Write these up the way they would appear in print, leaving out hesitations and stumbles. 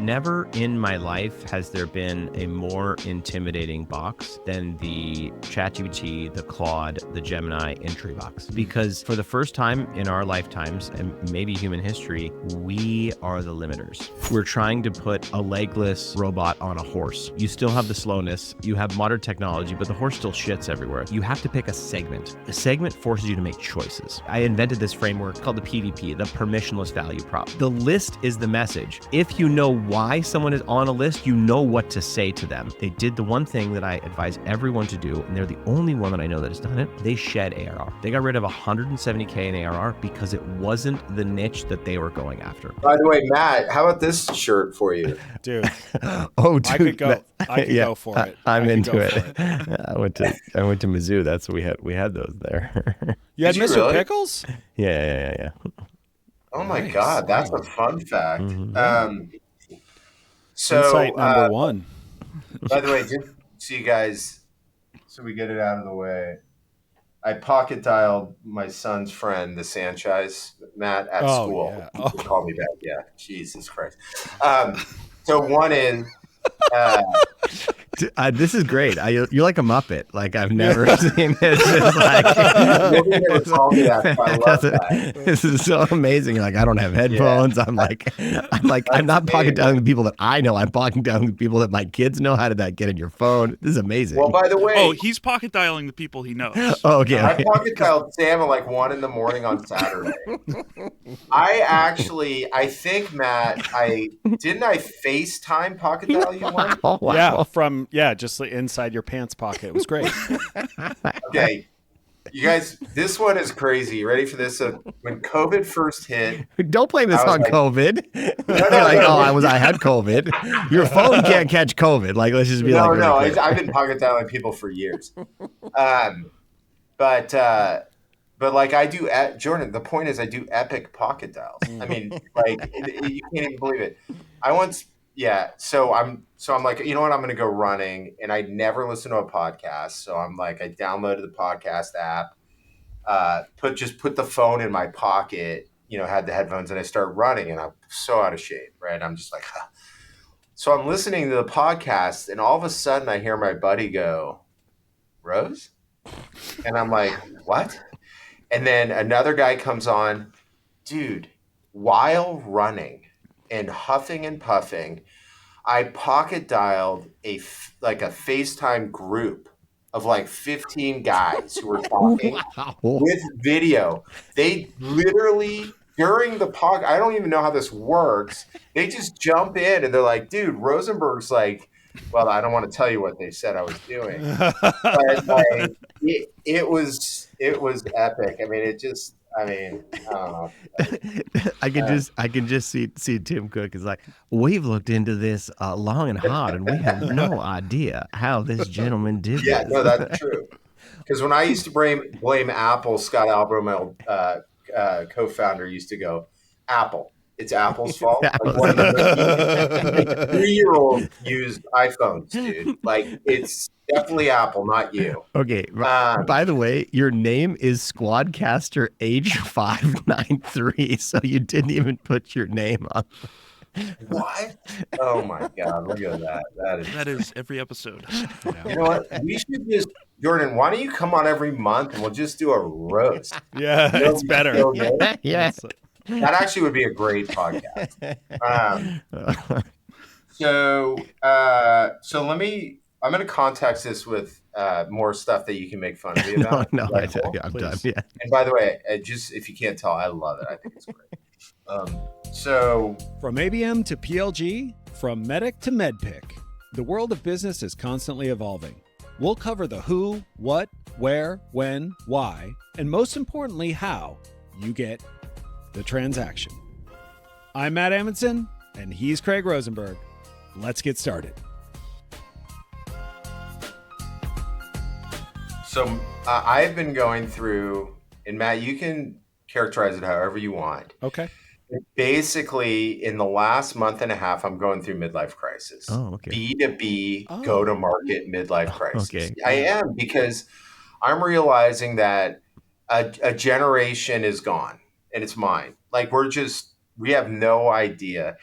Never in my life has there been a more intimidating box than the ChatGPT, the Claude, the Gemini entry box. Because for the first time in our lifetimes, and maybe human history, we are the limiters. We're trying to put a legless robot on a horse. You still have the slowness, you have modern technology, but the horse still shits everywhere. You have to pick a segment. A segment forces you to make choices. I invented this framework called the PVP, the Permissionless Value Prop. The list is the message. If you know why someone is on a list, you know what to say to them. They did the one thing that I advise everyone to do, and they're the only one that I know that has done it. They shed ARR. They got rid of 170K in ARR because it wasn't the niche that they were going after. By the way, Matt, how about this shirt for you? Dude. Oh, dude. I could go for it. I'm into it. I went to Mizzou. That's what we had those there. You had Mr. Really? Pickles? Yeah. Oh my God, that's a fun fact. Mm-hmm. So Insight number one. By the way, just so you guys, so we get it out of the way, I pocket dialed my son's friend, the Sanchez, Matt, at school. Yeah. Oh. He called me back. Yeah, Jesus Christ. So one in. This is great. You're like a Muppet. Like I've never seen this. It's like, Nobody ever told me that, so I love that. This is so amazing. You're like, I don't have headphones. Yeah. I'm not pocket dialing the people that I know. I'm pocket dialing the people that my kids know. How did that get in your phone? This is amazing. Well, by the way, he's pocket dialing the people he knows. Oh, okay. I pocket dialed Sam at like 1 a.m. on Saturday. I think, Matt, I FaceTime pocket dial you one? Oh, wow. Yeah, just inside your pants pocket. It was great. Okay. You guys, this one is crazy. You ready for this? When COVID first hit, don't blame this on COVID. No. I had COVID. Your phone can't catch COVID. Like, let's just be I've been pocket dialing people for years. But like I do, Jordan. The point is, I do epic pocket dials. I mean, like you can't even believe it. So I'm like, you know what? I'm going to go running, and I never listen to a podcast. So I'm like, I downloaded the podcast app, put the phone in my pocket, had the headphones, and I start running, and I'm so out of shape, right? I'm just like, huh. So I'm listening to the podcast, and all of a sudden I hear my buddy go, Rose? And I'm like, what? And then another guy comes on, dude, while running and huffing and puffing, I pocket dialed a FaceTime group of like 15 guys who were talking with video. They literally, during the podcast, I don't even know how this works. They just jump in and they're like, dude, Rosenberg's like, well, I don't want to tell you what they said I was doing. But like, it was epic. I mean, I don't know. I can just see Tim Cook is like, we've looked into this long and hard, and we have no idea how this gentleman did this. Yeah, no, that's true. Because when I used to blame Apple, Scott Albro, my co-founder, used to go, Apple. It's Apple's fault. Like one of the 3-year-olds used iPhones, dude. Like it's definitely Apple, not you. Okay. By the way, your name is Squadcaster H593, so you didn't even put your name on. What? Oh my God! Look at that. That is every episode. You know what? We should just, Jordan. Why don't you come on every month and we'll just do a roast? Yeah, it's better. Yeah. That actually would be a great podcast. So I'm going to context this with more stuff that you can make fun of me about. No, I'm done. Yeah. And by the way, if you can't tell, I love it. I think it's great. So from ABM to PLG, from Medic to MedPick, the world of business is constantly evolving. We'll cover the who, what, where, when, why, and most importantly, how you get the transaction. I'm Matt Amundson, and he's Craig Rosenberg. Let's get started. So I've been going through, and Matt, you can characterize it however you want. Okay. Basically, in the last month and a half, I'm going through midlife crisis. Oh, okay. B2B, go-to-market midlife crisis. Okay. I am, because I'm realizing that a generation is gone, and it's mine. Like we have no idea.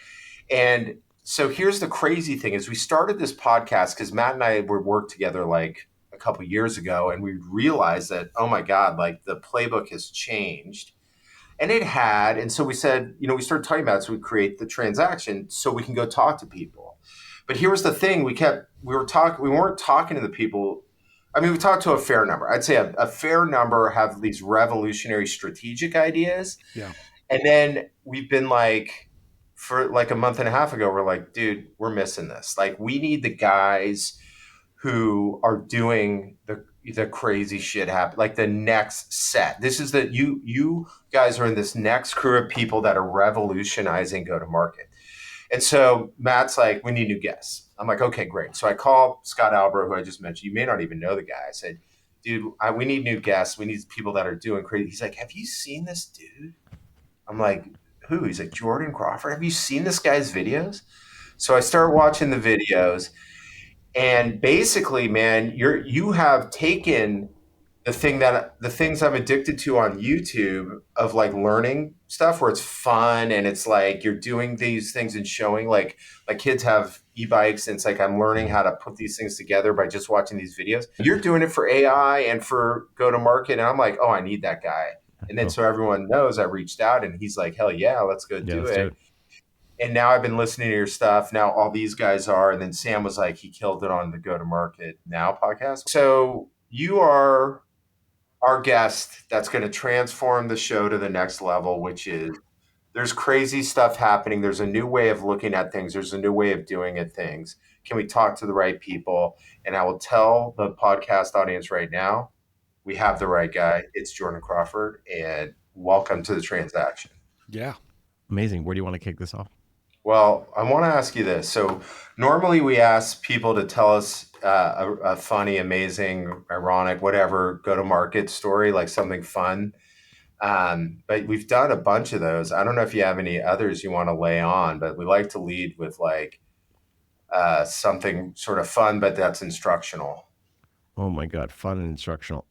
And so here's the crazy thing is we started this podcast because Matt and I were worked together like a couple years ago, and we realized that, oh my God, like the playbook has changed. And it had. And so we said, we started talking about it. So we create the transaction so we can go talk to people. But here was the thing. We weren't talking to the people. I mean, we talked to a fair number. I'd say a fair number have these revolutionary strategic ideas. Yeah. And then we've been like, for like a month and a half ago, we're like, dude, we're missing this. Like, we need the guys who are doing the crazy shit happen, like the next set. This is you guys are in this next crew of people that are revolutionizing go-to-market. And so Matt's like, we need new guests. I'm like, okay, great. So I call Scott Albro, who I just mentioned. You may not even know the guy. I said, dude, we need new guests. We need people that are doing crazy. He's like, have you seen this dude? I'm like, who? He's like, Jordan Crawford. Have you seen this guy's videos? So I start watching the videos. And basically, man, you have taken the things I'm addicted to on YouTube of like learning stuff where it's fun and it's like you're doing these things and showing like kids have e-bikes and it's like I'm learning how to put these things together by just watching these videos. You're doing it for AI and for go-to-market, and I'm like, oh, I need that guy. And then so everyone knows I reached out, and he's like, hell yeah, let's go do it. And now I've been listening to your stuff. Now all these guys are. And then Sam was like, he killed it on the Go-to-Market Now podcast. So you are our guest that's going to transform the show to the next level, which is there's crazy stuff happening. There's a new way of looking at things. There's a new way of doing it things. Can we talk to the right people? And I will tell the podcast audience right now, we have the right guy. It's Jordan Crawford, and welcome to the transaction. Yeah. Amazing. Where do you want to kick this off? Well, I want to ask you this. So normally we ask people to tell us a funny, amazing, ironic, whatever, go-to-market story, like something fun. But we've done a bunch of those. I don't know if you have any others you want to lay on, but we like to lead with like something sort of fun, but that's instructional. Oh my God, fun and instructional.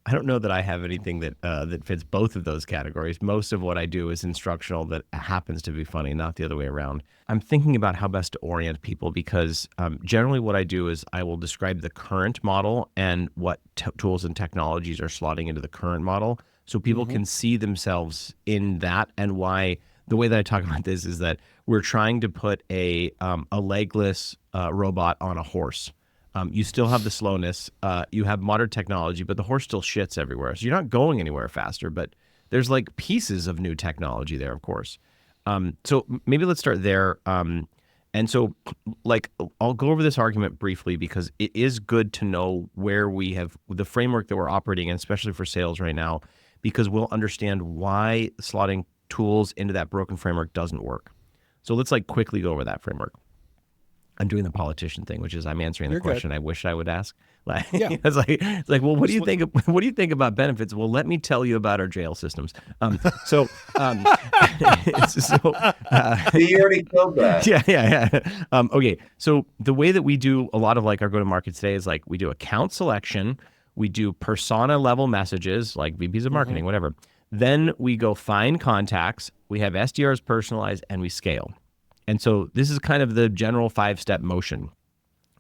I don't know that I have anything that fits both of those categories. Most of what I do is instructional that happens to be funny, not the other way around. I'm thinking about how best to orient people because generally what I do is I will describe the current model and what tools and technologies are slotting into the current model so people can see themselves in that, and why the way that I talk about this is that we're trying to put a legless robot on a horse. You still have the slowness, you have modern technology, but the horse still shits everywhere. So you're not going anywhere faster, but there's like pieces of new technology there, of course. So maybe let's start there. And so like, I'll go over this argument briefly because it is good to know where we have the framework that we're operating in, especially for sales right now, because we'll understand why slotting tools into that broken framework doesn't work. So let's like quickly go over that framework. I'm doing the politician thing, which is I'm answering the question I wish I would ask. Like, Yeah. it's like, well, what do you think? What do you think about benefits? Well, let me tell you about our jail systems. You already killed that. Yeah. Okay. So the way that we do a lot of like our go-to-market today is like we do account selection, we do persona level messages like VPs of marketing, whatever. Then we go find contacts, we have SDRs personalized, and we scale. And so this is kind of the general 5-step motion.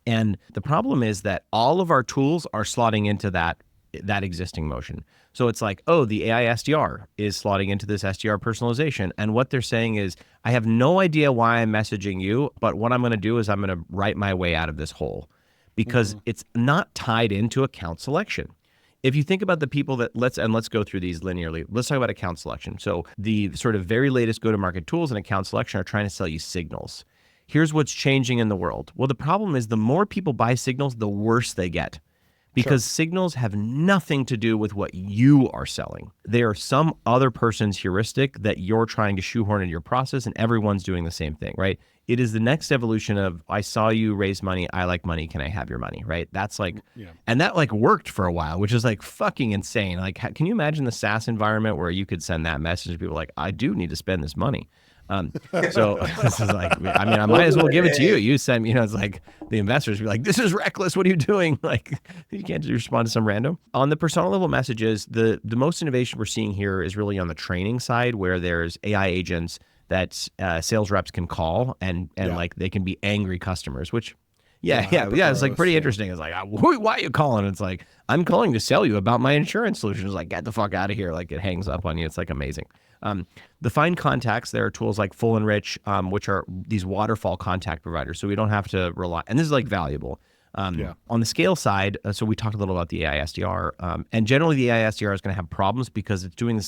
And the problem is that all of our tools are slotting into that existing motion. So it's like, oh, the AI SDR is slotting into this SDR personalization. And what they're saying is, I have no idea why I'm messaging you, but what I'm going to do is I'm going to write my way out of this hole because it's not tied into account selection. If you think about the people that let's go through these linearly. Let's talk about account selection. So the sort of very latest go-to-market tools in account selection are trying to sell you signals. Here's what's changing in the world. Well, the problem is the more people buy signals, the worse they get because signals have nothing to do with what you are selling. They are some other person's heuristic that you're trying to shoehorn into your process, and everyone's doing the same thing, right? It is the next evolution of, I saw you raise money, I like money, can I have your money, right? That's like, and that like worked for a while, which is like fucking insane. Like, can you imagine the SaaS environment where you could send that message to people like, I do need to spend this money. So this is like, I mean, I might as well give it to you. You send me, it's like the investors be like, this is reckless. What are you doing? Like, you can't just respond to some random. On the persona level messages, the most innovation we're seeing here is really on the training side where there's AI agents that sales reps can call and like they can be angry customers, which yeah, it's like pretty interesting. It's like, why are you calling? It's like, I'm calling to sell you about my insurance solution. It's like, get the fuck out of here. Like it hangs up on you. It's like amazing. The Find Contacts, there are tools like Full and Rich, which are these waterfall contact providers. So we don't have to rely, and this is like valuable. On the scale side, so we talked a little about the AI SDR, and generally the AI SDR is going to have problems because it's doing the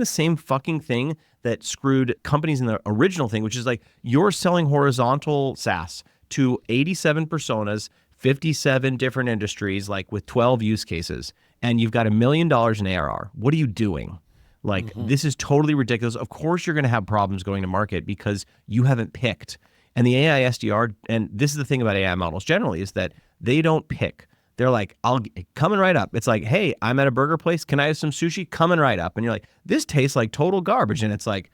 same fucking thing that screwed companies in the original thing, which is like you're selling horizontal SaaS to 87 personas, 57 different industries, like with 12 use cases, and you've got $1 million in ARR. What are you doing? Like, this is totally ridiculous. Of course you're going to have problems going to market because you haven't picked. And the AI SDR, and this is the thing about AI models generally, is that they don't pick. They're like, coming right up. It's like, hey, I'm at a burger place. Can I have some sushi? Coming right up. And you're like, this tastes like total garbage. And it's like,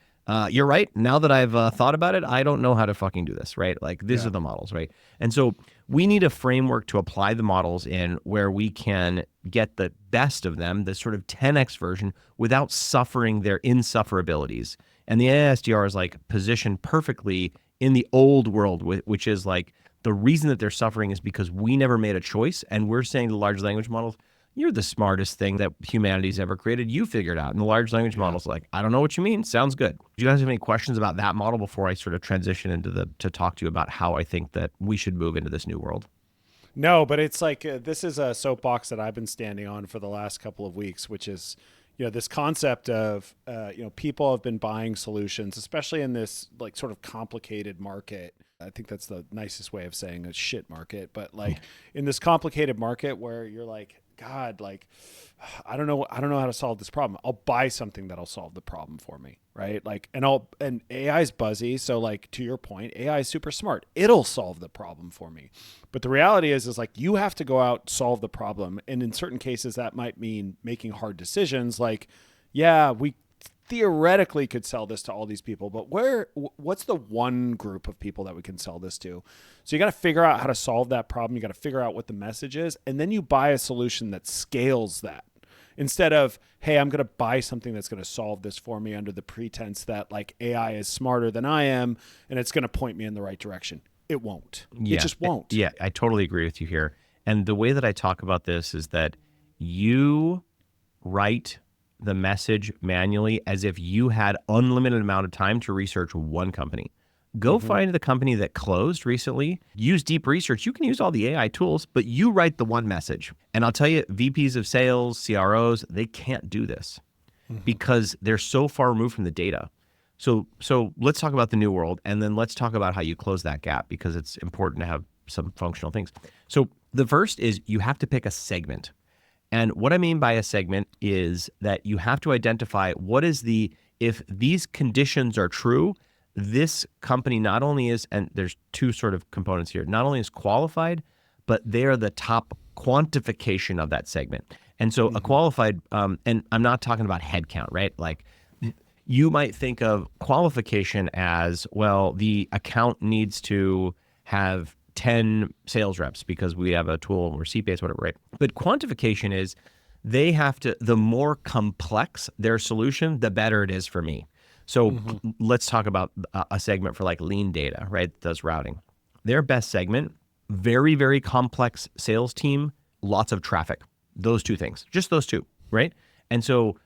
you're right. Now that I've thought about it, I don't know how to fucking do this, right? Like, these are the models, right? And so we need a framework to apply the models in where we can get the best of them, the sort of 10x version, without suffering their insufferabilities. And the AI SDR is like positioned perfectly in the old world, which is like the reason that they're suffering is because we never made a choice. And we're saying to large language models, you're the smartest thing that humanity's ever created. You figured out. And the large language model's like, I don't know what you mean. Sounds good. Do you guys have any questions about that model before I sort of transition into to talk to you about how I think that we should move into this new world? No, but it's like, this is a soapbox that I've been standing on for the last couple of weeks, which is, this concept of, people have been buying solutions, especially in this like sort of complicated market. I think that's the nicest way of saying a shit market, but like in this complicated market where you're like, God, like, I don't know how to solve this problem. I'll buy something that'll solve the problem for me. Right. Like, and AI is buzzy. So like, to your point, AI is super smart. It'll solve the problem for me. But the reality is like, you have to go out, solve the problem. And in certain cases that might mean making hard decisions. Like, yeah, we theoretically could sell this to all these people, but what's the one group of people that we can sell this to? So you got to figure out how to solve that problem. You got to figure out what the message is. And then you buy a solution that scales that. Instead of, hey, I'm going to buy something that's going to solve this for me under the pretense that like AI is smarter than I am and it's going to point me in the right direction. It won't. Yeah. It just won't. Yeah, I totally agree with you here. And the way that I talk about this is that you write the message manually as if you had unlimited amount of time to research one company. Go find the company that closed recently. Use deep research. You can use all the AI tools, but you write the one message. And I'll tell you, VPs of sales, CROs, they can't do this because they're so far removed from the data. So let's talk about the new world, and then let's talk about how you close that gap because it's important to have some functional things. So the first is you have to pick a segment. And what I mean by a segment is that you have to identify if these conditions are true, this company not only is, and there's two sort of components here, not only is qualified, but they are the top quantification of that segment. And so a qualified, and I'm not talking about headcount, right? Like you might think of qualification as, well, the account needs to have 10 sales reps because we have a tool and we're seat-based, whatever, right? But quantification is they have to, the more complex their solution, the better it is for me. So let's talk about a segment for like lean data, right? Does routing. Their best segment, very, very complex sales team, lots of traffic. Those two things, just those two, right? And so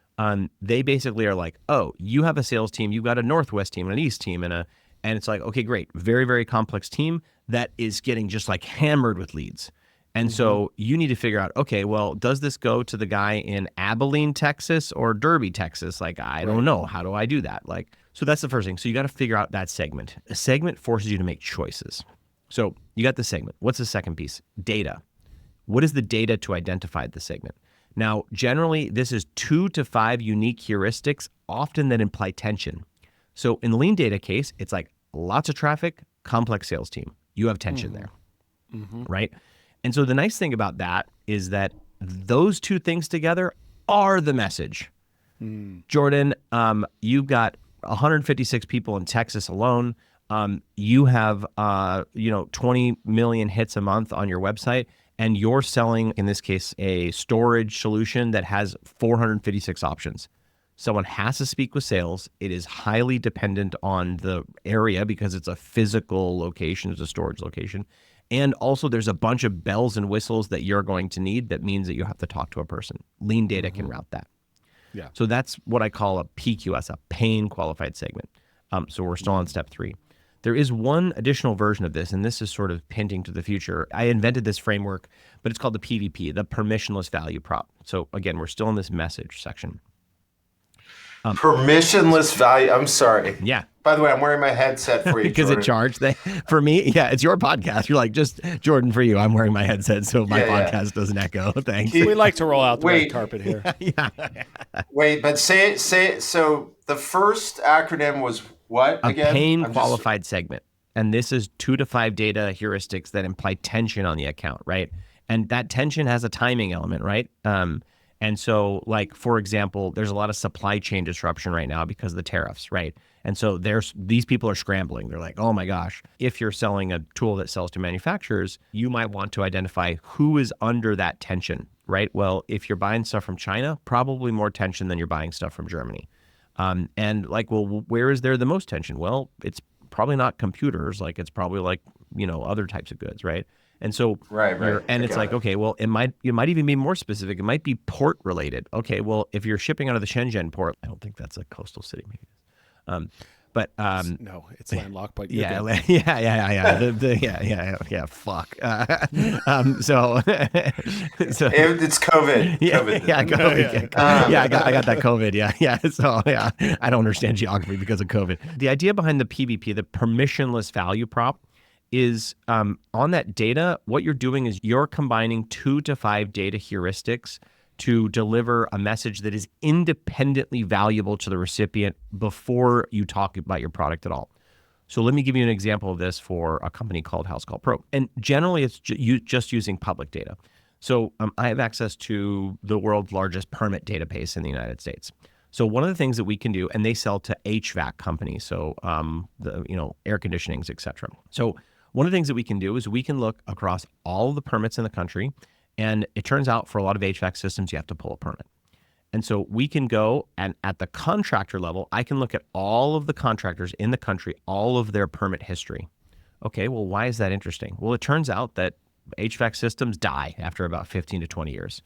they basically are like, oh, you have a sales team, you've got a Northwest team and an East team and it's like, okay, great. Very, very complex team that is getting just like hammered with leads. And so you need to figure out, okay, well, does this go to the guy in Abilene, Texas or Derby, Texas? Like, I don't know. How do I do that? Like, so that's the first thing. So you got to figure out that segment. A segment forces you to make choices. So you got the segment. What's the second piece? Data. What is the data to identify the segment? Now, generally, this is 2 to 5 unique heuristics, often that imply tension. So in the lean data case, it's like lots of traffic, complex sales team. You have tension there, right? And so the nice thing about that is that those two things together are the message. Jordan, you've got 156 people in Texas alone. You have 20 million hits a month on your website, and you're selling, in this case, a storage solution that has 456 options. Someone has to speak with sales. It is highly dependent on the area because it's a physical location, it's a storage location. And also there's a bunch of bells and whistles that you're going to need. That means that you have to talk to a person. Lean data can route that. Yeah. So that's what I call a PQS, a paying qualified segment. So we're still on step 3. There is one additional version of this, and this is sort of hinting to the future. I invented this framework, but it's called the PVP, the permissionless value prop. So again, we're still in this message section. Permissionless value. I'm sorry. Yeah. By the way, I'm wearing my headset for you, Because Jordan. it charged. For me, yeah, it's your podcast. You're like, just Jordan, for you, I'm wearing my headset so my podcast doesn't echo. Thanks. We like to roll out the red carpet here. Yeah. Wait, but say it. So the first acronym was what again? A paying qualified segment. And this is 2 to 5 data heuristics that imply tension on the account, right? And that tension has a timing element, right? And so, like, for example, there's a lot of supply chain disruption right now because of the tariffs, right? And so these people are scrambling. They're like, oh my gosh, if you're selling a tool that sells to manufacturers, you might want to identify who is under that tension, right? Well, if you're buying stuff from China, probably more tension than you're buying stuff from Germany. And like, well, where is there the most tension? Well, it's probably not computers. Like, it's probably like, other types of goods, right? And so, right. And it's like, okay, well, it might even be more specific. It might be port related. Okay, well, if you're shipping out of the Shenzhen port, I don't think that's a coastal city, maybe. No, it's landlocked, but yeah. Fuck. So it's COVID. COVID. I got that COVID. Yeah. So I don't understand geography because of COVID. The idea behind the PVP, the permissionless value prop, is on that data. What you're doing is you're combining 2 to 5 data heuristics to deliver a message that is independently valuable to the recipient before you talk about your product at all. So let me give you an example of this for a company called House Call Pro. And generally, it's just using public data. So I have access to the world's largest permit database in the United States. So one of the things that we can do, and they sell to HVAC companies, so air conditionings, et cetera. So one of the things that we can do is we can look across all of the permits in the country. And it turns out for a lot of HVAC systems, you have to pull a permit. And so we can go and at the contractor level, I can look at all of the contractors in the country, all of their permit history. Okay, well, why is that interesting? Well, it turns out that HVAC systems die after about 15 to 20 years.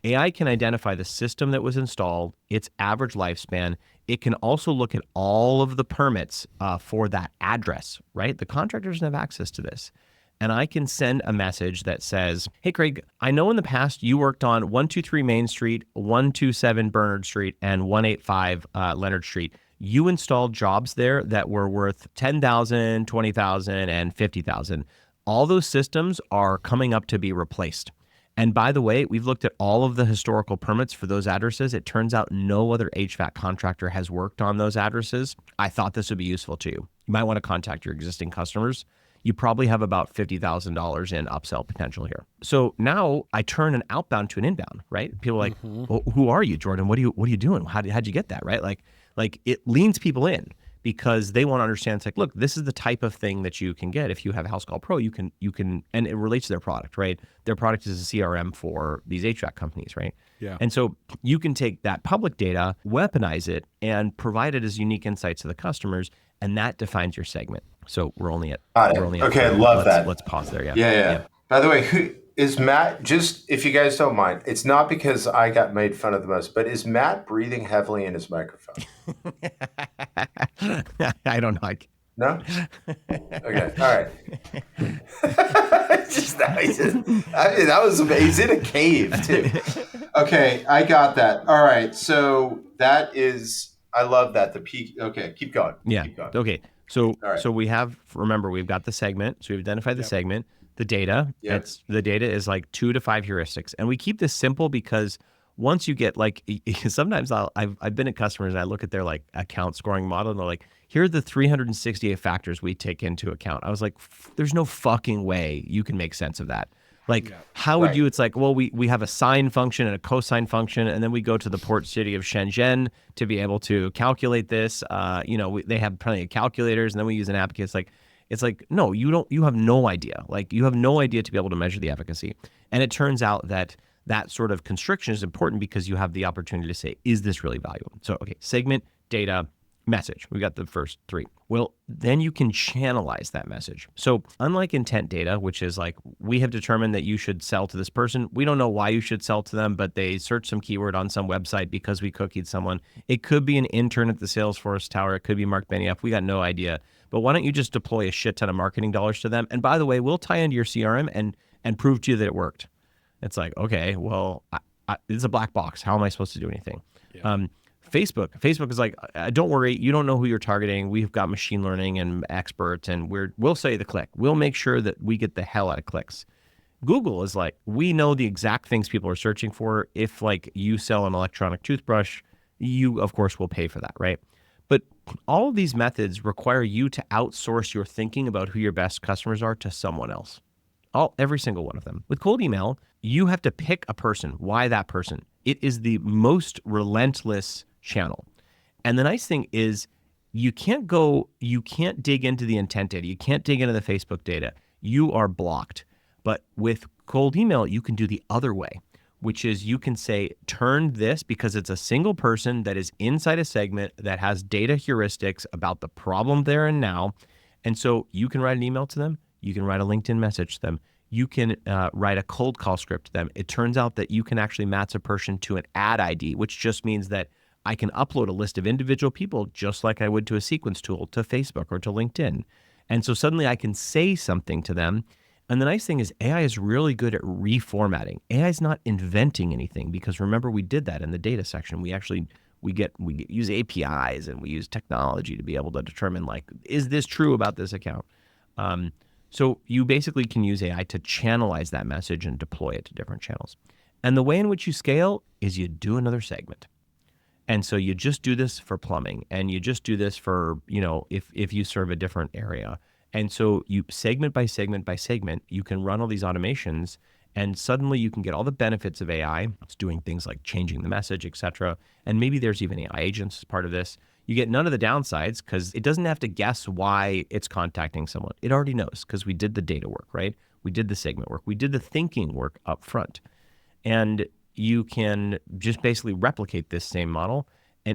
AI can identify the system that was installed, its average lifespan. It can also look at all of the permits for that address, right? The contractor doesn't have access to this. And I can send a message that says, hey, Craig, I know in the past you worked on 123 Main Street, 127 Bernard Street, and 185 Leonard Street. You installed jobs there that were worth $10,000, $20,000, and $50,000. All those systems are coming up to be replaced. And by the way, we've looked at all of the historical permits for those addresses. It turns out no other HVAC contractor has worked on those addresses. I thought this would be useful to you. You might want to contact your existing customers. You probably have about $50,000 in upsell potential here. So now I turn an outbound to an inbound, right? People are like, well, who are you, Jordan? What are you doing? How'd you get that, right? Like it leans people in because they want to understand. It's like, look, this is the type of thing that you can get if you have House Call Pro. You can, and it relates to their product, right? Their product is a CRM for these HVAC companies, right? Yeah. And so you can take that public data, weaponize it, and provide it as unique insights to the customers, and that defines your segment. So we're only at okay. I love that. Let's pause there. Yeah. By the way, who is Matt? Just if you guys don't mind, it's not because I got made fun of the most, but is Matt breathing heavily in his microphone? I don't know. No? Okay. All right. That was amazing. He's in a cave too. Okay, I got that. All right. So that is, I love that. The peak. Okay, keep going. Yeah. Keep going. Okay. So we have, remember, we've got the segment. So we've identified the segment, the data. Yep. The data is like 2 to 5 heuristics. And we keep this simple because once you get sometimes I've been at customers and I look at their like account scoring model and they're like, here are the 368 factors we take into account. I was like, there's no fucking way you can make sense of that. Like, how would you? It's like, well, we have a sine function and a cosine function, and then we go to the port city of Shenzhen to be able to calculate this. They have plenty of calculators, and then we use an abacus. It's like, no, you don't. You have no idea. Like, you have no idea to be able to measure the efficacy. And it turns out that that sort of constriction is important because you have the opportunity to say, is this really valuable? So, okay, segment, data, message. We got the first three. Well, then you can channelize that message. So unlike intent data, which is like, we have determined that you should sell to this person. We don't know why you should sell to them, but they searched some keyword on some website because we cookied someone. It could be an intern at the Salesforce Tower. It could be Mark Benioff. We got no idea. But why don't you just deploy a shit ton of marketing dollars to them? And by the way, we'll tie into your CRM and prove to you that it worked. It's like, okay, well, it's a black box. How am I supposed to do anything? Yeah. Facebook is like, don't worry, you don't know who you're targeting. We've got machine learning and experts, and we'll say the click. We'll make sure that we get the hell out of clicks. Google is like, we know the exact things people are searching for. If like you sell an electronic toothbrush, you of course will pay for that, right? But all of these methods require you to outsource your thinking about who your best customers are to someone else. Every single one of them. With cold email, you have to pick a person. Why that person? It is the most relentless channel. And the nice thing is you can't dig into the intent data. You can't dig into the Facebook data. You are blocked. But with cold email, you can do the other way, which is you can say, turn this, because it's a single person that is inside a segment that has data heuristics about the problem there and now. And so you can write an email to them. You can write a LinkedIn message to them. You can write a cold call script to them. It turns out that you can actually match a person to an ad ID, which just means that I can upload a list of individual people just like I would to a sequence tool, to Facebook or to LinkedIn. And so suddenly I can say something to them. And the nice thing is AI is really good at reformatting. AI is not inventing anything, because remember, we did that in the data section. We use APIs and we use technology to be able to determine, like, is this true about this account? So you basically can use AI to channelize that message and deploy it to different channels. And the way in which you scale is you do another segment. And so you just do this for plumbing, and you just do this for, if you serve a different area. And so you segment by segment by segment, you can run all these automations, and suddenly you can get all the benefits of AI. It's doing things like changing the message, et cetera. And maybe there's even AI agents as part of this. You get none of the downsides because it doesn't have to guess why it's contacting someone. It already knows because we did the data work, right? We did the segment work. We did the thinking work up front. And you can just basically replicate this same model,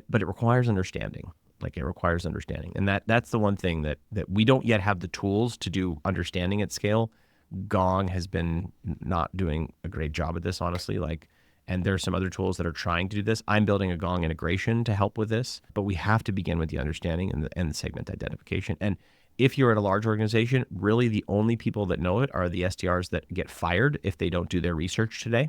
but it requires understanding. And that's the one thing that we don't yet have the tools to do understanding at scale. Gong has been not doing a great job at this, honestly. And there's some other tools that are trying to do this. I'm building a Gong integration to help with this, but we have to begin with the understanding and the segment identification. And if you're at a large organization, really the only people that know it are the SDRs that get fired if they don't do their research today.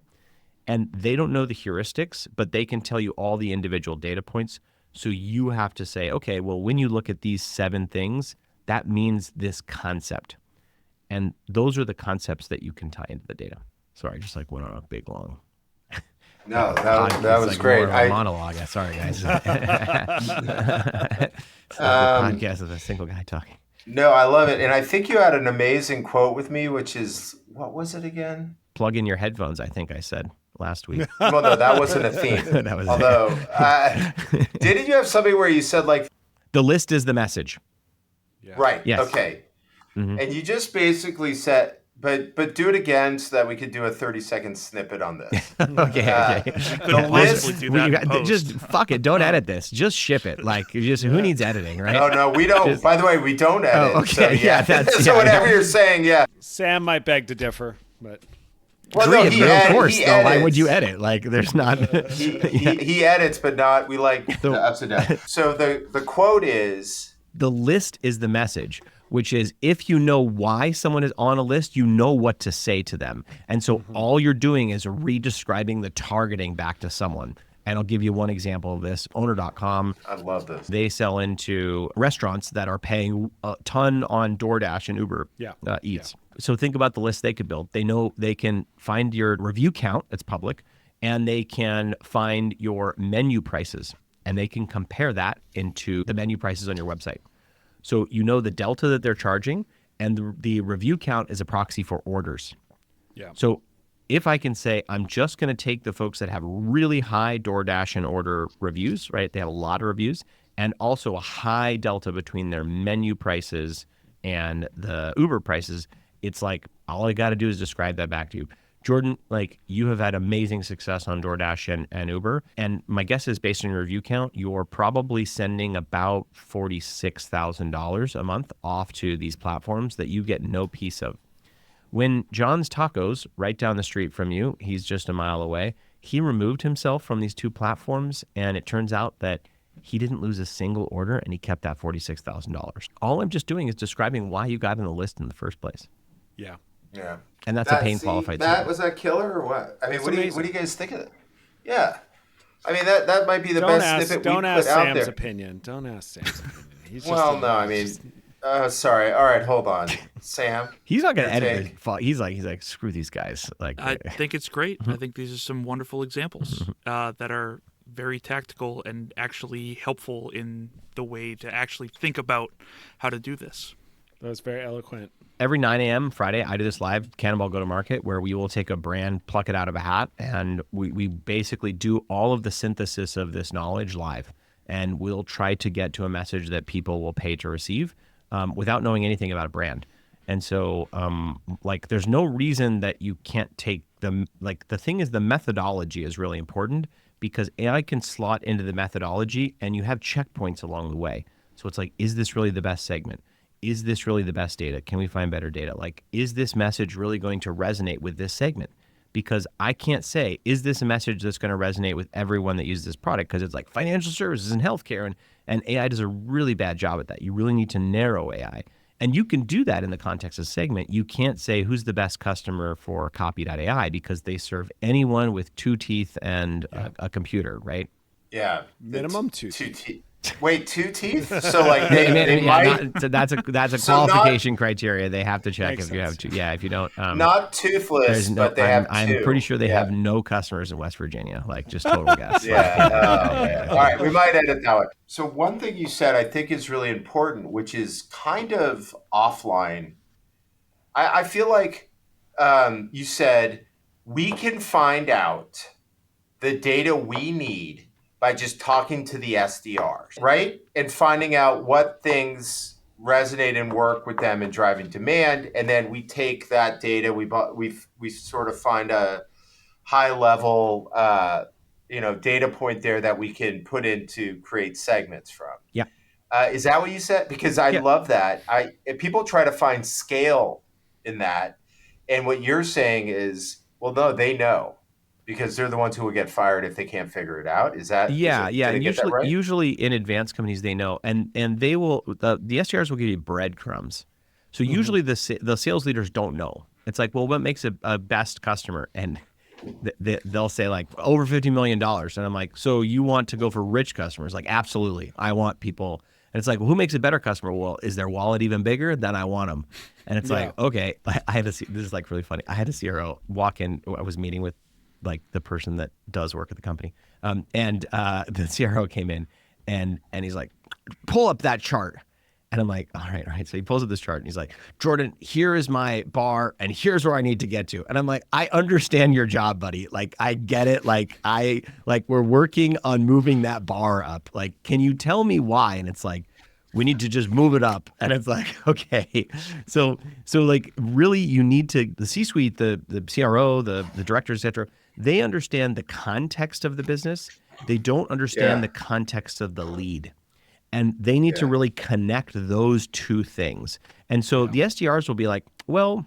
And they don't know the heuristics, but they can tell you all the individual data points. So you have to say, okay, well, when you look at these 7 things, that means this concept. And those are the concepts that you can tie into the data. Sorry, I just went on a big long. No, that was great. Monologue. Sorry, guys. Podcast is a single guy talking. No, I love it. And I think you had an amazing quote with me, which is, what was it again? Plug in your headphones, I think I said last week. Well, no, that wasn't a theme. Didn't you have something where you said the list is the message? Yeah. Right. Yes. Okay. Mm-hmm. And you just basically said, but do it again so that we could do a 30-second snippet on this. Okay. Just fuck it. Don't edit this. Just ship it. Who needs editing, right? No, we don't. By the way, we don't edit. Oh, okay. So, yeah. So whatever you're saying, yeah. Sam might beg to differ, but. Well, of course. Though, why would you edit? There's not. he edits, but not. We the ups and downs. So the quote is, the list is the message, which is, if you know why someone is on a list, you know what to say to them. And so all you're doing is redescribing the targeting back to someone. And I'll give you one example of this. Owner.com. I love this. They sell into restaurants that are paying a ton on DoorDash and Uber Eats. Yeah. So think about the list they could build. They know they can find your review count, it's public, and they can find your menu prices, and they can compare that into the menu prices on your website. So you know the delta that they're charging, and the review count is a proxy for orders. Yeah. So if I can say, I'm just going to take the folks that have really high DoorDash and order reviews, right? They have a lot of reviews, and also a high delta between their menu prices and the Uber prices. It's all I got to do is describe that back to you. Jordan, like you have had amazing success on DoorDash and Uber. And my guess is based on your review count, you're probably sending about $46,000 a month off to these platforms that you get no piece of. When John's Tacos, right down the street from you, he's just a mile away, he removed himself from these two platforms. And it turns out that he didn't lose a single order and he kept that $46,000. All I'm just doing is describing why you got on the list in the first place. Yeah. Yeah. And that's a pain qualified. That was that killer or what? I mean, what do you guys think of it? Yeah. I mean, that might be the best snippet we put out there. Don't ask Sam's opinion. Don't ask Sam's opinion. He's sorry. All right, hold on. Sam. He's not going to edit it. He's like, screw these guys. Like, I think it's great. I think these are some wonderful examples that are very tactical and actually helpful in the way to actually think about how to do this. That was very eloquent. Every 9 a.m. Friday, I do this live Cannonball Go-To-Market where we will take a brand, pluck it out of a hat, and we basically do all of the synthesis of this knowledge live. And we'll try to get to a message that people will pay to receive without knowing anything about a brand. And so, there's no reason that you can't take the thing is the methodology is really important because AI can slot into the methodology and you have checkpoints along the way. So it's like, is this really the best segment? Is this really the best data? Can we find better data? Like, is this message really going to resonate with this segment? Because I can't say, is this a message that's going to resonate with everyone that uses this product? Because it's like financial services and healthcare, and AI does a really bad job at that. You really need to narrow AI. And you can do that in the context of segment. You can't say who's the best customer for copy.ai because they serve anyone with 2 teeth and a computer, right? Yeah. Minimum 2 teeth. Wait, 2 teeth? So like they might. That's a qualification criteria they have to check if you have 2. Yeah, if you don't. Not toothless, but they have 2. I'm pretty sure they have no customers in West Virginia. Like just total guess. Yeah. All right, we might edit that one. So one thing you said I think is really important, which is kind of offline. I feel like you said we can find out the data we need by just talking to the SDRs, right? And finding out what things resonate and work with them and driving demand. And then we take that data, we sort of find a high level data point there that we can put in to create segments from. Yeah. Is that what you said? Because I love that. If people try to find scale in that. And what you're saying is, well, no, they know. Because they're the ones who will get fired if they can't figure it out. Is that? Yeah. And right? usually in advanced companies, they know, and they will. The SDRs will give you breadcrumbs. So usually the sales leaders don't know. It's like, well, what makes a best customer? And they'll say like over $50 million, and I'm like, so you want to go for rich customers? Like, absolutely, I want people. And it's like, well, who makes a better customer? Well, is their wallet even bigger? Then I want them. And it's like, okay, I had to see. This is like really funny. I had a CRO walk in. I was meeting with like the person that does work at the company. And the CRO came in and he's like, pull up that chart. And I'm like, all right. So he pulls up this chart and he's like, Jordan, here is my bar and here's where I need to get to. And I'm like, I understand your job, buddy. Like, I get it. We're working on moving that bar up. Like, can you tell me why? And it's like, we need to just move it up. And it's like, okay. So like really you need to, the C-suite, the CRO, the directors, et cetera, they understand the context of the business. They don't understand the context of the lead. And they need to really connect those two things. And so the SDRs will be like, well,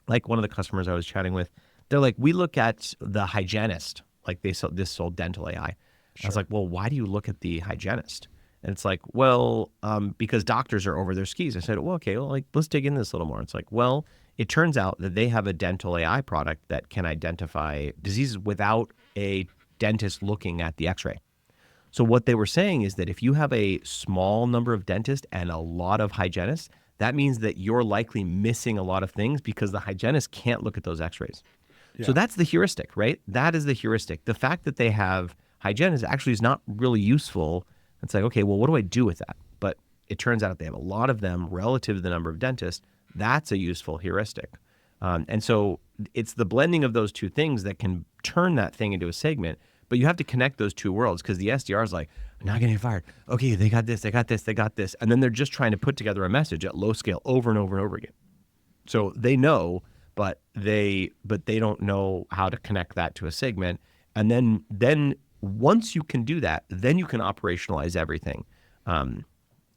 like one of the customers I was chatting with, they're like, we look at the hygienist. Like this sold dental AI. Sure. I was like, well, why do you look at the hygienist? And it's like, well, because doctors are over their skis. I said, well, okay, well, like, let's dig into this a little more. It's like, well, it turns out that they have a dental AI product that can identify diseases without a dentist looking at the x-ray. So what they were saying is that if you have a small number of dentists and a lot of hygienists, that means that you're likely missing a lot of things because the hygienist can't look at those x-rays. Yeah. So that's the heuristic, right? That is the heuristic. The fact that they have hygienists actually is not really useful. It's like, okay, well, what do I do with that? But it turns out they have a lot of them relative to the number of dentists. That's a useful heuristic. And so it's the blending of those two things that can turn that thing into a segment. But you have to connect those two worlds because the SDR is like, I'm not going to get fired. Okay, they got this, they got this, they got this. And then they're just trying to put together a message at low scale over and over and over again. So they know but they don't know how to connect that to a segment. And then once you can do that, then you can operationalize everything.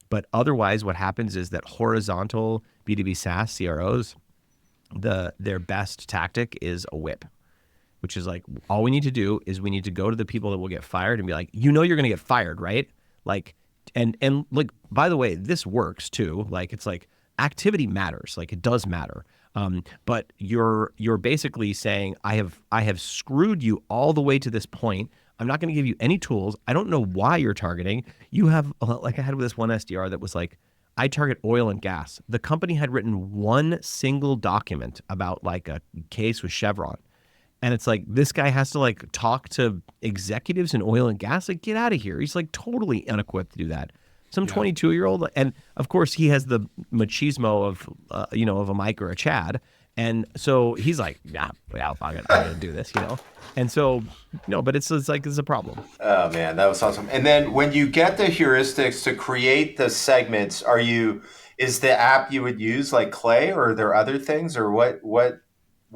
But otherwise, what happens is that horizontal B2B SaaS CROs, their best tactic is a whip, which is like, all we need to do is we need to go to the people that will get fired and be like, you're going to get fired, right? Like, and like, by the way, this works too. Like, it's like activity matters. Like, it does matter. But you're basically saying, I have screwed you all the way to this point. I'm not going to give you any tools. I don't know why you're targeting. You have, like I had with this one SDR that was like, I target oil and gas. The company had written one single document about like a case with Chevron. And it's like, this guy has to like talk to executives in oil and gas. Like, get out of here. He's like totally unequipped to do that. Some 22-year-old. And of course he has the machismo of, of a Mike or a Chad. And so he's like, I'm going to do this, And so, but it's like, it's a problem. Oh man, that was awesome. And then when you get the heuristics to create the segments, is the app you would use like Clay, or are there other things, or where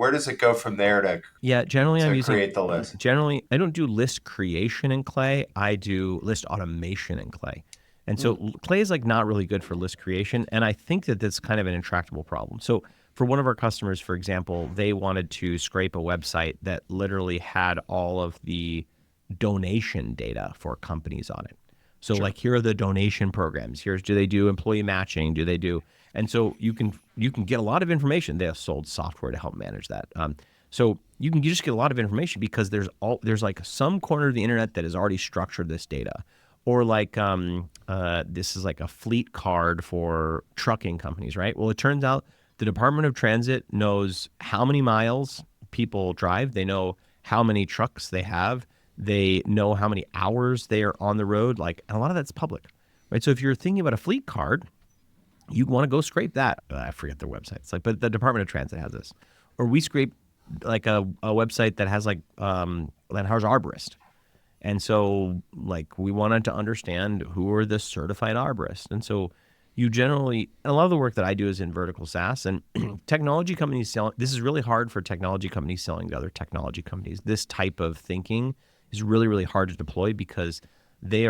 does it go from there to generally I'm using create the list? Generally, I don't do list creation in Clay. I do list automation in Clay. And so Clay is like not really good for list creation. And I think that that's kind of an intractable problem. So for one of our customers, for example, they wanted to scrape a website that literally had all of the donation data for companies on it. So like, here are the donation programs. Do they do employee matching? Do they do? And so you can get a lot of information. They have sold software to help manage that. So you just get a lot of information because there's like some corner of the internet that has already structured this data. Or like this is like a fleet card for trucking companies, right? Well, it turns out the Department of Transit knows how many miles people drive. They know how many trucks they have. They know how many hours they are on the road. Like, and a lot of that's public, right? So if you're thinking about a fleet card, you want to go scrape that. I forget their website. It's like, but the Department of Transit has this. Or we scrape like a website that has like that has arborist. And so like we wanted to understand who are the certified arborists. And so you generally, a lot of the work that I do is in vertical SaaS, and technology companies selling, this is really hard for technology companies selling to other technology companies. This type of thinking is really, really hard to deploy because they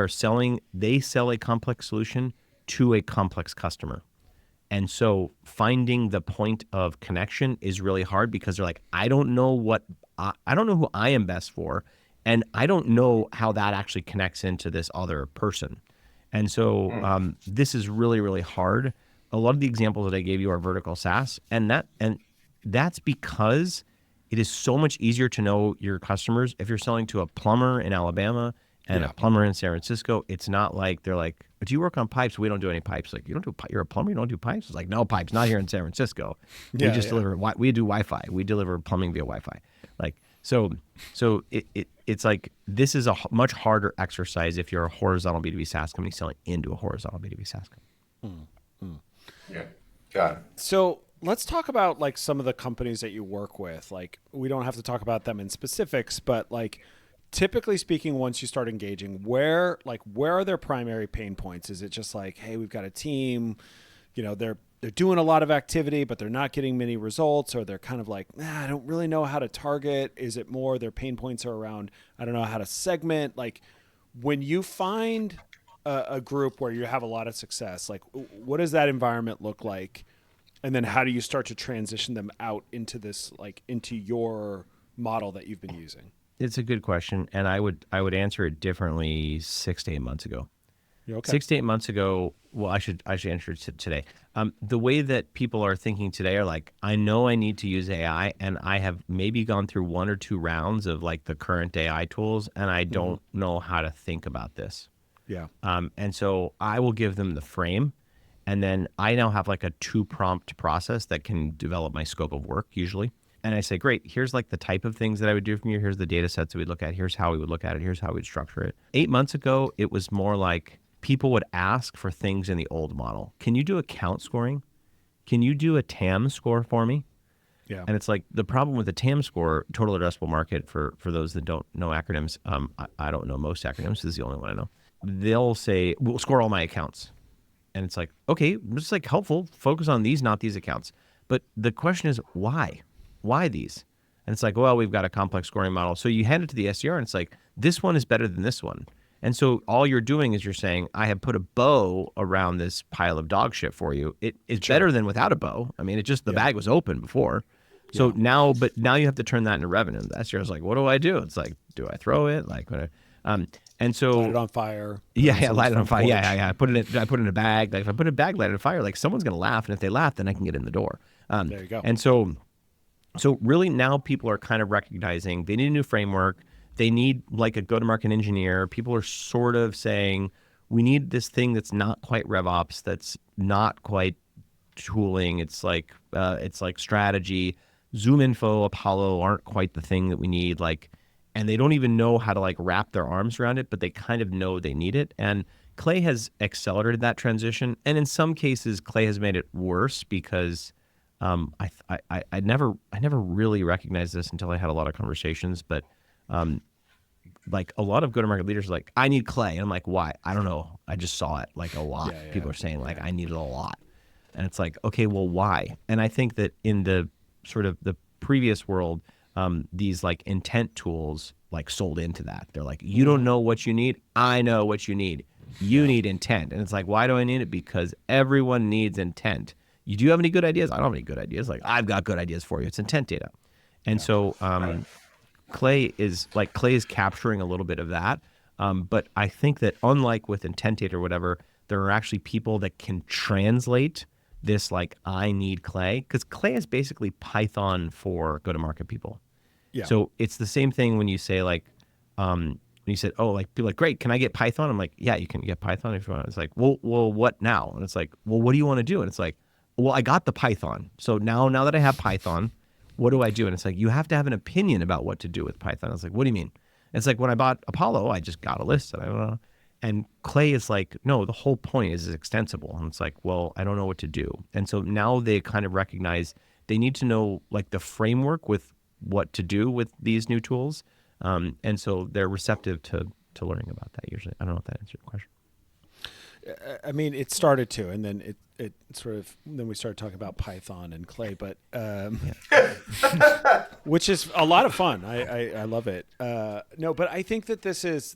sell a complex solution to a complex customer. And so finding the point of connection is really hard because they're like, I don't know who I am best for. And I don't know how that actually connects into this other person. And so this is really, really hard. A lot of the examples that I gave you are vertical SaaS. And that's because it is so much easier to know your customers. If you're selling to a plumber in Alabama and a plumber in San Francisco, it's not like they're like, do you work on pipes? We don't do any pipes. Like, you're a plumber, you don't do pipes? It's like, no pipes, not here in San Francisco. We just deliver, we do Wi-Fi. We deliver plumbing via Wi-Fi. Like, so it's like, this is a much harder exercise if you're a horizontal B2B SaaS company selling into a horizontal B2B SaaS company. Yeah, got it. So let's talk about like some of the companies that you work with. Like, we don't have to talk about them in specifics, but like, typically speaking, once you start engaging, where are their primary pain points? Is it just like, hey, we've got a team, they're doing a lot of activity, but they're not getting many results, or they're kind of like, I don't really know how to target? Is it more their pain points are around, I don't know how to segment? Like, when you find a group where you have a lot of success, like, what does that environment look like? And then how do you start to transition them out into this, like, into your model that you've been using? It's a good question, and I would answer it differently 6 to 8 months ago. Okay. 6 to 8 months ago, well, I should answer it today. The way that people are thinking today are like, I know I need to use AI, and I have maybe gone through 1 or 2 rounds of like the current AI tools, and I don't know how to think about this. Yeah. And so I will give them the frame, and then I now have like a 2-prompt process that can develop my scope of work usually. And I say, great, here's like the type of things that I would do from you. Here's the data sets that we'd look at. Here's how we would look at it. Here's how we'd structure it. 8 months ago, it was more like people would ask for things in the old model. Can you do account scoring? Can you do a TAM score for me? Yeah. And it's like the problem with the TAM score, total addressable market, for those that don't know acronyms, I don't know most acronyms. This is the only one I know. They'll say, we'll score all my accounts. And it's like, okay, it's like helpful. Focus on these, not these accounts. But the question is, why? why these? And it's like, well, we've got a complex scoring model. So you hand it to the SDR and it's like, this one is better than this one. And so all you're doing is you're saying, I have put a bow around this pile of dog shit for you. It is better than without a bow. I mean, it just, the bag was open before. So now you have to turn that into revenue. The SDR is like, what do I do? It's like, do I throw it? Like, and so light it on fire. Light it on fire. Yeah. I put it in a bag. Like if I put it in a bag, light it on fire, like someone's going to laugh. And if they laugh, then I can get in the door. There you go. And so really now people are kind of recognizing they need a new framework. They need like a go-to-market engineer. People are sort of saying, we need this thing that's not quite RevOps, that's not quite tooling. It's like strategy. ZoomInfo, Apollo aren't quite the thing that we need. And they don't even know how to like wrap their arms around it, but they kind of know they need it. And Clay has accelerated that transition. And in some cases, Clay has made it worse because I never really recognized this until I had a lot of conversations. But like a lot of go-to-market leaders are like, I need Clay. And I'm like, why? I don't know. I just saw it like a lot. People are saying like, I need it a lot. And it's like, okay, well, why? And I think that in the sort of the previous world, these like intent tools like sold into that. They're like, you don't know what you need. I know what you need. You need intent. And it's like, why do I need it? Because everyone needs intent. You do have any good ideas? I don't have any good ideas. Like I've got good ideas for you. It's intent data. And so Clay is capturing a little bit of that. But I think that unlike with intent data or whatever, there are actually people that can translate this like I need Clay, because Clay is basically Python for go-to-market people. Yeah. So it's the same thing when you say like, when you said, oh, like people are like, great, can I get Python? I'm like, yeah, you can get Python if you want. It's like, well, what now? And it's like, well, what do you want to do? And it's like, well, I got the Python. So now that I have Python, what do I do? And it's like, you have to have an opinion about what to do with Python. I was like, what do you mean? And it's like, when I bought Apollo, I just got a list and I don't know. And Clay is like, no, the whole point is it's extensible. And it's like, well, I don't know what to do. And so now they kind of recognize they need to know like the framework with what to do with these new tools. And so they're receptive to learning about that usually. I don't know if that answered your question. I mean, it started to, and then it sort of, then we started talking about Python and Clay, but which is a lot of fun. I love it. No, but I think that this is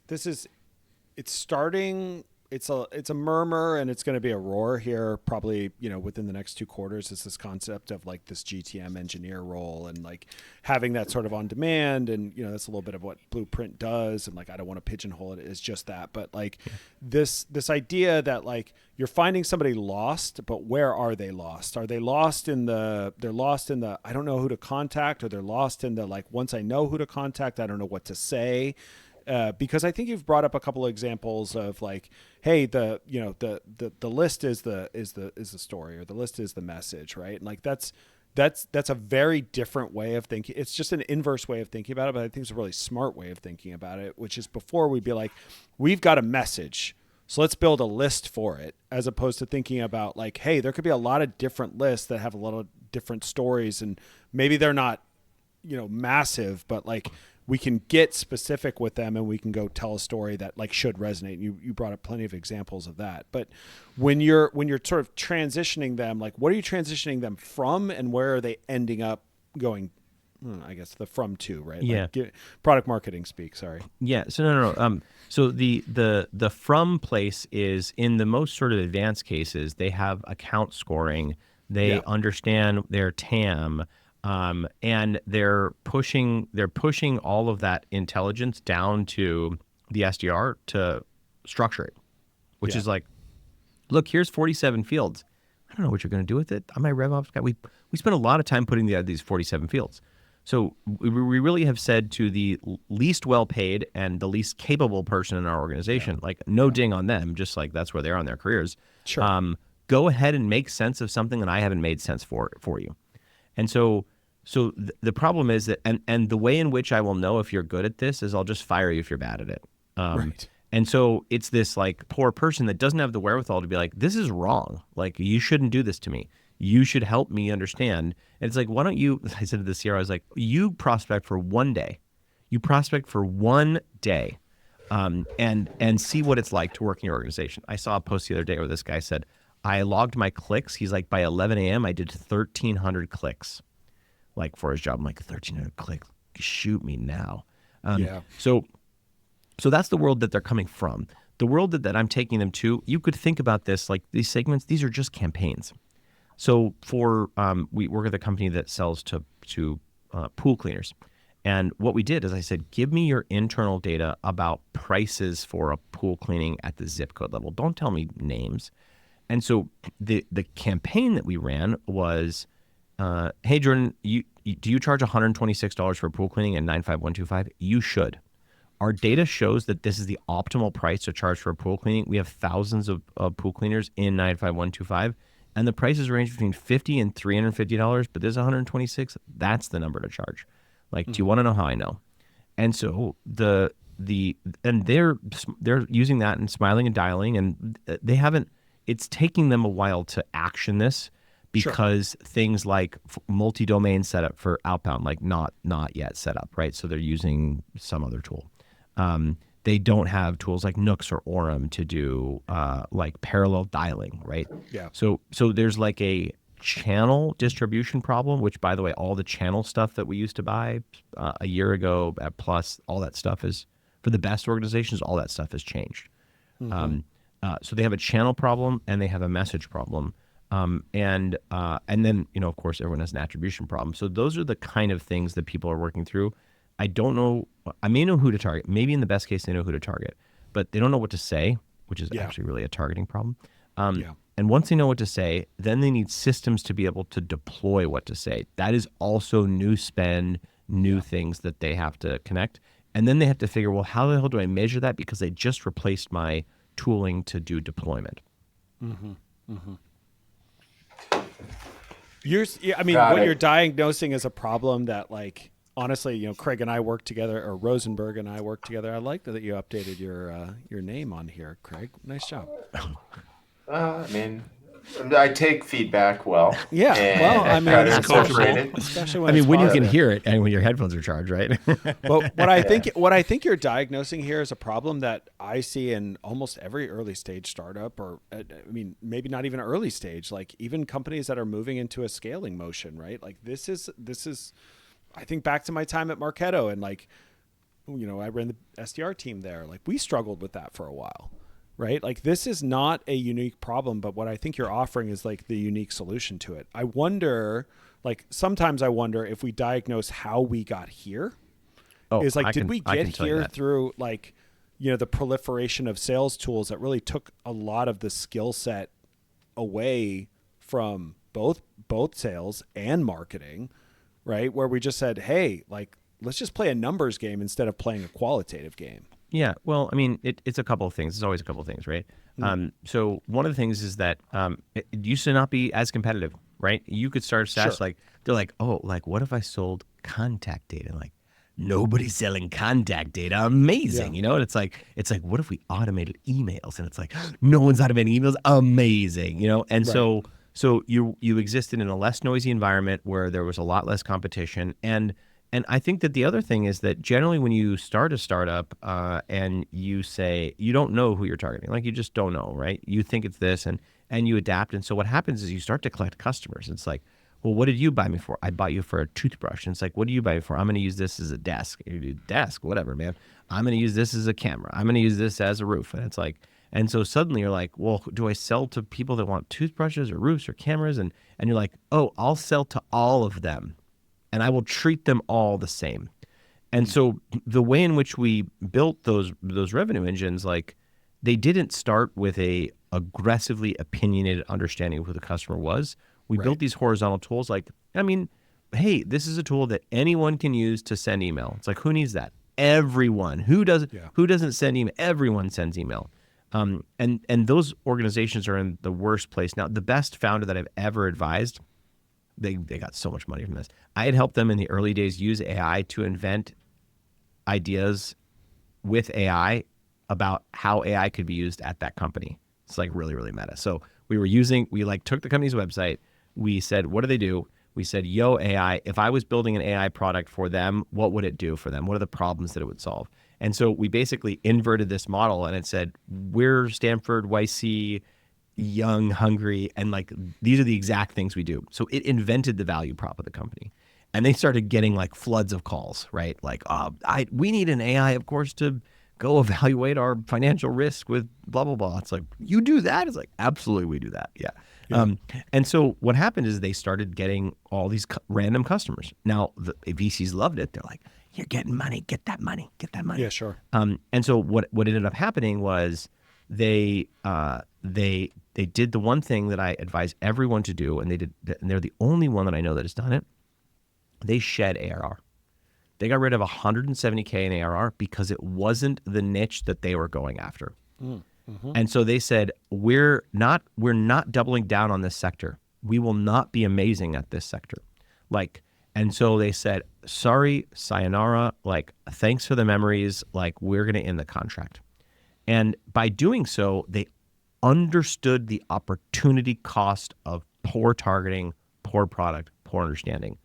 it's starting. It's a murmur, and it's going to be a roar here probably, within the next 2 quarters. Is this concept of like this GTM engineer role and like having that sort of on demand, and that's a little bit of what Blueprint does, and like I don't want to pigeonhole it as just that, but like this idea that like you're finding somebody lost, but where are they lost? Are they lost in the I don't know who to contact, or they're lost in the like once I know who to contact, I don't know what to say. Because I think you've brought up a couple of examples of like, hey, the list is the story, or the list is the message, right? And like that's a very different way of thinking. It's just an inverse way of thinking about it, but I think it's a really smart way of thinking about it, which is before we'd be like, we've got a message, so let's build a list for it, as opposed to thinking about like, hey, there could be a lot of different lists that have a lot of different stories, and maybe they're not, massive, but like we can get specific with them, and we can go tell a story that like should resonate. You brought up plenty of examples of that. But when you're sort of transitioning them, like what are you transitioning them from, and where are they ending up going? I guess the from to, right? Yeah. Like, product marketing speak. Sorry. Yeah. So no. So the from place is in the most sort of advanced cases, they have account scoring. They understand their TAM. And they're pushing all of that intelligence down to the SDR to structure it, which is like, look, here's 47 fields. I don't know what you're going to do with it. I'm my RevOps guy. We spent a lot of time putting together these 47 fields. So we really have said to the least well-paid and the least capable person in our organization, like no ding on them, just like that's where they are in their careers. Sure. Go ahead and make sense of something that I haven't made sense for you. And so the problem is that, and the way in which I will know if you're good at this is I'll just fire you if you're bad at it. Right. And so it's this like poor person that doesn't have the wherewithal to be like, this is wrong. Like you shouldn't do this to me. You should help me understand. And it's like, why don't you, I said to the CRO, I was like, you prospect for 1 day. You prospect for 1 day and see what it's like to work in your organization. I saw a post the other day where this guy said, I logged my clicks. He's like, by 11 a.m., I did 1,300 clicks. like for his job. I'm like, 1,300 clicks, shoot me now. Yeah. So that's the world that they're coming from. The world that I'm taking them to, you could think about this like these segments, these are just campaigns. So for, we work at a company that sells to pool cleaners. And what we did is I said, give me your internal data about prices for a pool cleaning at the zip code level. Don't tell me names. And so the campaign that we ran was, hey, Jordan, do you charge $126 for pool cleaning at 95125? You should. Our data shows that this is the optimal price to charge for a pool cleaning. We have thousands of pool cleaners in 95125, and the prices range between $50 and $350, but there's $126. That's the number to charge. Like, do you want to know how I know? And so they're using that and smiling and dialing, and they haven't. It's taking them a while to action this because things like multi-domain setup for outbound, like not yet set up, right? So they're using some other tool. They don't have tools like Nooks or Orem to do like parallel dialing, right? Yeah. So there's like a channel distribution problem, which, by the way, all the channel stuff that we used to buy a year ago at Plus, all that stuff is, for the best organizations, all that stuff has changed. So they have a channel problem and they have a message problem. And then, of course, everyone has an attribution problem. So those are the kind of things that people are working through. I don't know. I may know who to target. Maybe in the best case, they know who to target, but they don't know what to say, which is actually really a targeting problem. And once they know what to say, then they need systems to be able to deploy what to say. That is also new spend, new things that they have to connect. And then they have to figure, well, how the hell do I measure that? Because they just replaced my tooling to do deployment. You're diagnosing as a problem that, like, honestly, Craig and I work together, or Rosenberg and I work together. I like that you updated your name on here, Craig. Nice job. I take feedback well. Yeah, it's coachable. Especially when you can hear it and when your headphones are charged, right? But what I think you're diagnosing here is a problem that I see in almost every early stage startup, or maybe not even early stage, like even companies that are moving into a scaling motion, right? Like this is. I think back to my time at Marketo, and I ran the SDR team there. Like, we struggled with that for a while, right? Like, this is not a unique problem, but what I think you're offering is like the unique solution to it. Sometimes I wonder if we diagnose how we got here. Did we get here through the proliferation of sales tools that really took a lot of the skill set away from both sales and marketing? Right, where we just said, hey, let's just play a numbers game instead of playing a qualitative game. Yeah, well, it's a couple of things. It's always a couple of things, right? So one of the things is that it used to not be as competitive, right? You could start a SaaS, they're like, oh, what if I sold contact data? Like, nobody's selling contact data. Amazing, And it's like, what if we automated emails? And it's like, no one's automating emails. Amazing, And right. So you existed in a less noisy environment where there was a lot less competition. And I think that the other thing is that generally when you start a startup and you say, you don't know who you're targeting, you just don't know, right? You think it's this and you adapt. And so what happens is you start to collect customers. It's like, well, what did you buy me for? I bought you for a toothbrush. And it's like, what do you buy me for? I'm going to use this as a desk. You do desk, whatever, man. I'm going to use this as a camera. I'm going to use this as a roof. And it's like, and so suddenly you're like, well, do I sell to people that want toothbrushes or roofs or cameras? And you're like, oh, I'll sell to all of them and I will treat them all the same. And so the way in which we built those revenue engines, they didn't start with a aggressively opinionated understanding of who the customer was. We built these horizontal tools hey, this is a tool that anyone can use to send email. It's like, who needs that? Everyone. Who doesn't send email? Everyone sends email. And those organizations are in the worst place. Now, the best founder that I've ever advised, they got so much money from this. I had helped them in the early days use AI to invent ideas with AI about how AI could be used at that company. It's really, really meta. So we took the company's website. We said, what do they do? We said, yo, AI, if I was building an AI product for them, what would it do for them? What are the problems that it would solve? And so we basically inverted this model and it said, we're Stanford, YC, young, hungry, and these are the exact things we do. So it invented the value prop of the company. And they started getting like floods of calls, right? Like, we need an AI, of course, to go evaluate our financial risk with blah, blah, blah. It's like, you do that? It's like, absolutely, we do that. Yeah. And so what happened is they started getting all these random customers. Now, the VCs loved it. They're like, you're getting money, get that money, get that money. Yeah, sure. And so what ended up happening was they did the one thing that I advise everyone to do, and they're the only one that I know that has done it. They shed ARR. They got rid of 170K in ARR because it wasn't the niche that they were going after. And so they said, we're not doubling down on this sector. We will not be amazing at this sector. And so they said, sorry, sayonara, thanks for the memories, we're going to end the contract. And by doing so, they understood the opportunity cost of poor targeting, poor product, poor understanding.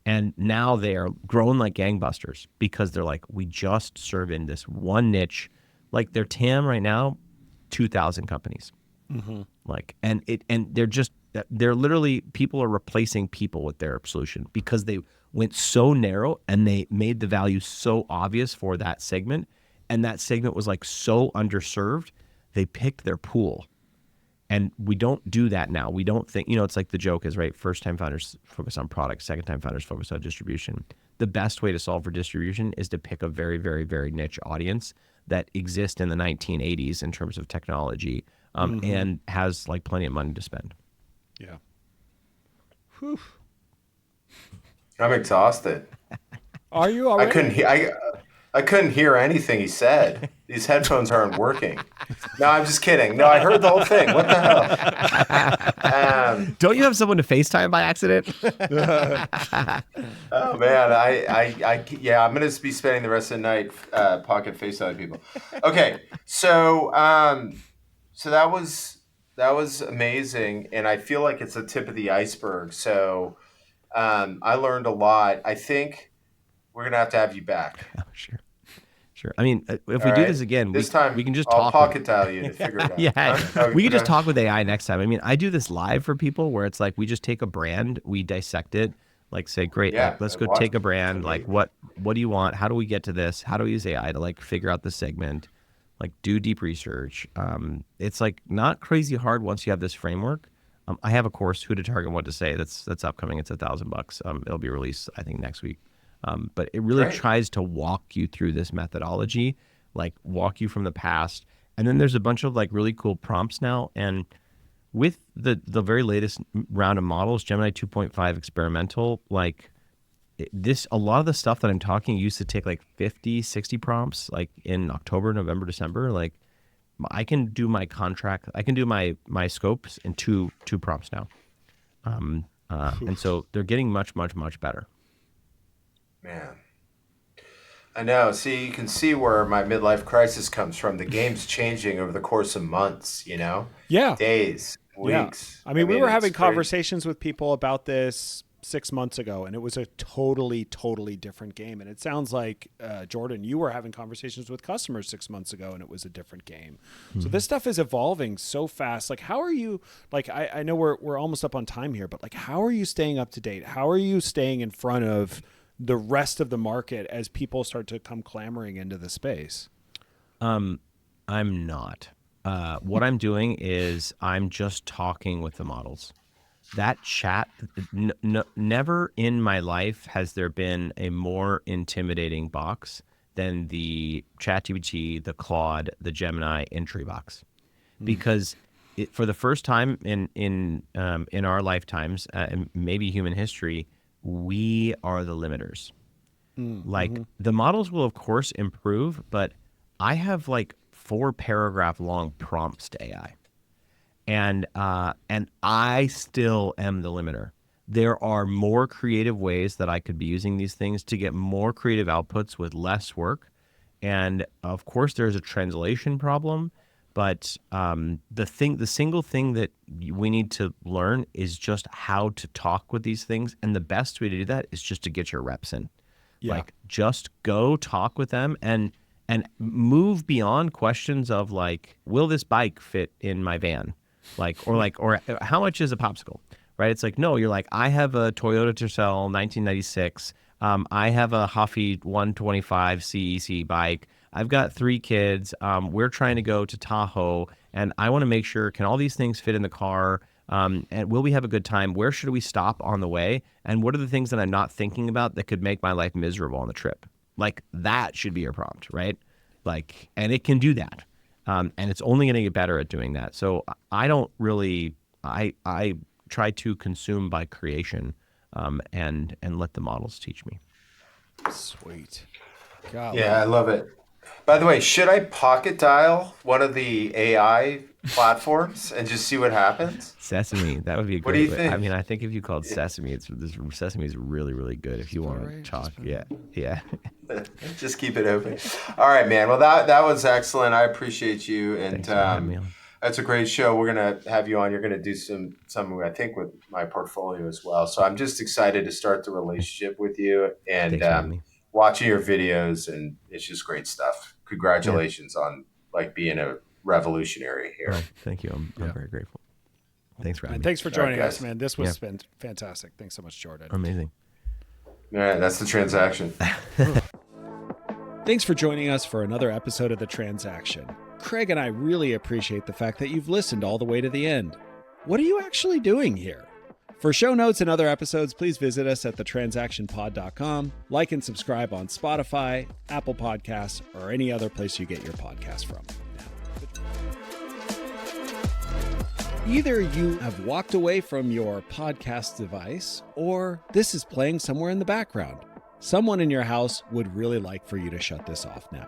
And now they are growing like gangbusters because they're like, we just serve in this one niche. Like their TAM right now, 2,000 companies. And they're literally, people are replacing people with their solution because they went so narrow and they made the value so obvious for that segment. And that segment was so underserved, they picked their pool. And we don't do that now. We don't think, it's like the joke is, right? First time founders focus on product, second time founders focus on distribution. The best way to solve for distribution is to pick a very, very, very niche audience that exists in the 1980s in terms of technology and has plenty of money to spend. Yeah. Whew. I'm exhausted. Are you already? I couldn't hear anything he said. These headphones aren't working. No, I'm just kidding. No, I heard the whole thing. What the hell? Don't you have someone to FaceTime by accident? Oh man, I'm gonna be spending the rest of the night pocket FaceTiming people. Okay, so that was amazing, and I feel like it's the tip of the iceberg. So I learned a lot. I think we're gonna have to have you back. Oh, sure. I mean, if we do this again, this time we can just I'll talk. pocket dial you to figure it out. Yeah, we can just talk with AI next time. I mean, I do this live for people where it's we just take a brand, we dissect it, say, great, let's go take a brand. What do you want? How do we get to this? How do we use AI to figure out the segment? Do deep research. It's not crazy hard once you have this framework. I have a course, Who to Target, What to Say. That's upcoming. It's $1,000. It'll be released, I think, next week. But it really tries to walk you through this methodology, walk you from the past. And then there's a bunch of really cool prompts now. And with the very latest round of models, Gemini 2.5 experimental, a lot of the stuff that I'm talking used to take 50, 60 prompts, in October, November, December. I can do my contract, I can do my scopes in two prompts now. And so they're getting much, much, much better. Man, I know. See, you can see where my midlife crisis comes from. The game's changing over the course of months, Yeah. Days, weeks. Yeah. I mean, we were having conversations with people about this 6 months ago, and it was a totally, totally different game. And it sounds like, Jordan, you were having conversations with customers 6 months ago, and it was a different game. Mm-hmm. So this stuff is evolving so fast. How are you, I know we're almost up on time here, but how are you staying up to date? How are you staying in front of the rest of the market as people start to come clamoring into the space? I'm not. What I'm doing is I'm just talking with the models. That chat, never in my life has there been a more intimidating box than the ChatGPT, the Claude, the Gemini entry box, because for the first time in our lifetimes, and maybe human history, we are the limiters. The models will of course improve, but I have 4 paragraph long prompts to AI. And I still am the limiter. There are more creative ways that I could be using these things to get more creative outputs with less work. And of course there's a translation problem, but the single thing that we need to learn is just how to talk with these things. And the best way to do that is just to get your reps in. Yeah. Just go talk with them and move beyond questions of will this bike fit in my van? Or how much is a popsicle? right? It's like, no, you're like, I have a Toyota Tercel 1996. I have a Huffy 125 CEC bike. I've got 3 kids. We're trying to go to Tahoe, and I want to make sure, can all these things fit in the car? And will we have a good time? Where should we stop on the way? And what are the things that I'm not thinking about that could make my life miserable on the trip? Like, that should be your prompt, right? Like, and it can do that. And it's only going to get better at doing that. So I don't really, I try to consume by creation, and let the models teach me. Sweet. God, Yeah, I love it. By the way, should I pocket dial one of the AI platforms and just see what happens? Sesame, that would be a great What do you way. think? I mean, I think if you called Sesame, Sesame is really, really good if you want to talk. Yeah. Just keep it open. All right, man. Well, that was excellent. I appreciate you, and Thanks for having me on. that's a great show. We're gonna have you on. You're gonna do some I think with my portfolio as well. So I'm just excited to start the relationship with you and Thanks for having me. watching your videos, and it's just great stuff. Congratulations on like being a revolutionary here. Oh, thank you. I'm very grateful. Thanks for having And me. thanks for joining All right, us, guys. man. This was fantastic. Thanks so much, Jordan. Amazing. All right, that's the transaction. Thanks for joining us for another episode of The Transaction. Craig and I really appreciate the fact that you've listened all the way to the end. What are you actually doing here? For show notes and other episodes, please visit us at thetransactionpod.com. Like and subscribe on Spotify, Apple Podcasts, or any other place you get your podcast from. Either you have walked away from your podcast device, or this is playing somewhere in the background. Someone in your house would really like for you to shut this off now.